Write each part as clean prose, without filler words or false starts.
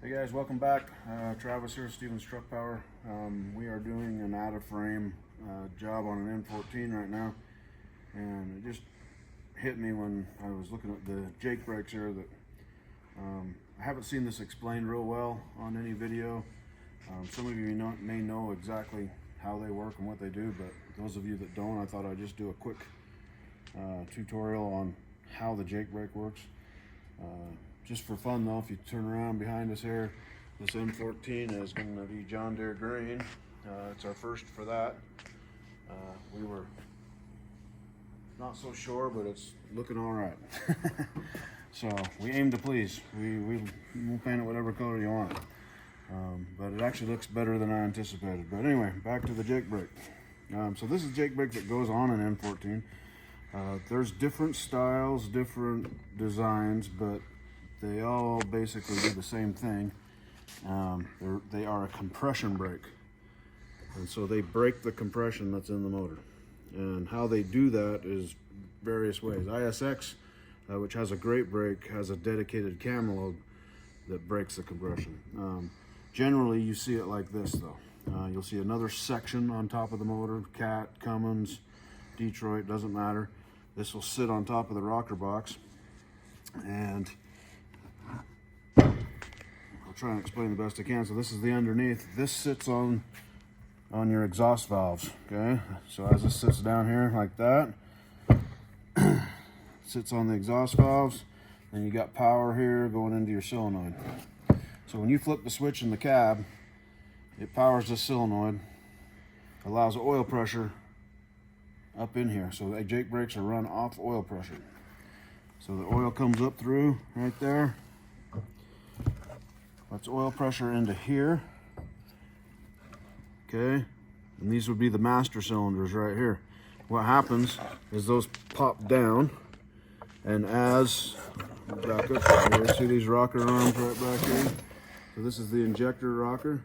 Hey guys, welcome back. Travis here, Stevens Truck Power. We are doing an out-of-frame job on an N14 right now, and it just hit me when I was looking at the Jake brakes here that I haven't seen this explained real well on any video. Some of you may know exactly how they work and what they do, but those of you that don't, I thought I'd just do a quick tutorial on how the Jake brake works. Just for fun though, if you turn around behind us here, this N14 is going to be John Deere green. It's our first for that. We were not so sure, but it's looking all right. So we aim to please. We'll paint it whatever color you want. But it actually looks better than I anticipated. But anyway, back to the Jake brake. So this is Jake brake that goes on an N14. There's different styles, different designs, but they all basically do the same thing. They are a compression brake, and so they break the compression that's in the motor. And how they do that is various ways. ISX, which has a great brake, has a dedicated camera lobe that breaks the compression. Generally, you see it like this though. You'll see another section on top of the motor, Cat, Cummins, Detroit, doesn't matter. This will sit on top of the rocker box, and I'll try and explain the best I can. So this is the underneath. This sits on your exhaust valves, okay? So as this sits down here like that, sits on the exhaust valves, then you got power here going into your solenoid. So when you flip the switch in the cab, it powers the solenoid, allows oil pressure up in here. So the Jake brakes are run off oil pressure. So the oil comes up through right there. Lets oil pressure into here. Okay, and these would be the master cylinders right here. What happens is those pop down, and as back up right here, see these rocker arms right back here? So this is the injector rocker.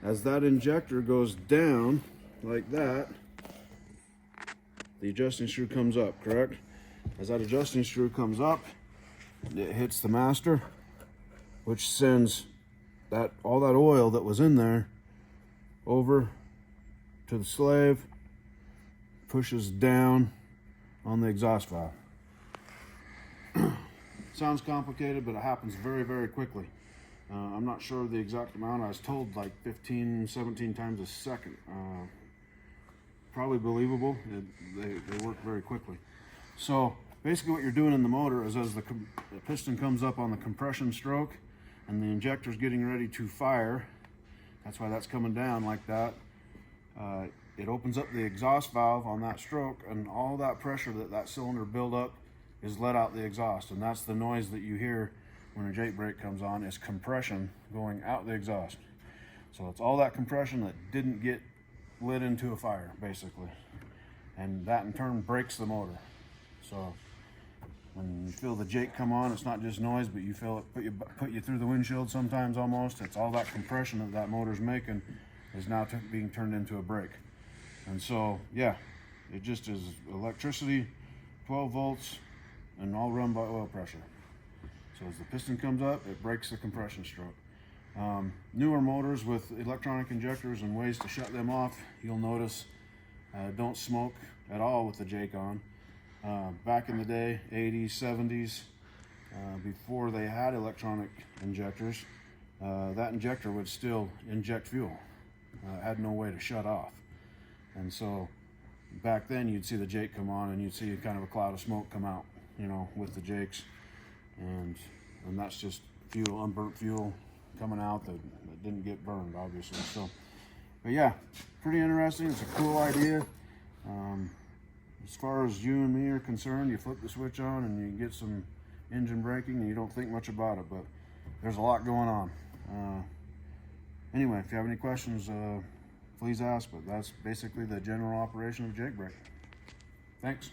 As that injector goes down like that, the adjusting screw comes up, correct? As that adjusting screw comes up, it hits the master, which sends all that oil that was in there over to the slave, pushes down on the exhaust valve. Sounds complicated, but it happens very, very quickly. I'm not sure of the exact amount. I was told like 15, 17 times a second. Probably believable. They work very quickly. So basically what you're doing in the motor is as the piston comes up on the compression stroke and the injector's getting ready to fire, that's why that's coming down like that, it opens up the exhaust valve on that stroke, and all that pressure that cylinder build up is let out the exhaust, and that's the noise that you hear when a Jake brake comes on, is compression going out the exhaust. So it's all that compression that didn't get lit into a fire, basically, and that in turn breaks the motor. So when you feel the Jake come on, it's not just noise, but you feel it put you through the windshield sometimes almost. It's all that compression that motor's making is now being turned into a brake. And so yeah, it just is electricity, 12 volts, and all run by oil pressure. So as the piston comes up, it breaks the compression stroke. Newer motors with electronic injectors and ways to shut them off, you'll notice don't smoke at all with the Jake on. Back in the day, 80s, 70s, before they had electronic injectors, that injector would still inject fuel. It had no way to shut off. And so back then you'd see the Jake come on and you'd see kind of a cloud of smoke come out, you know, with the Jakes. And that's just fuel, unburnt fuel coming out that didn't get burned, obviously. So, but yeah, pretty interesting. It's a cool idea. As far as you and me are concerned, you flip the switch on and you get some engine braking and you don't think much about it, but there's a lot going on. Anyway, if you have any questions, please ask, but that's basically the general operation of Jake brake. Thanks.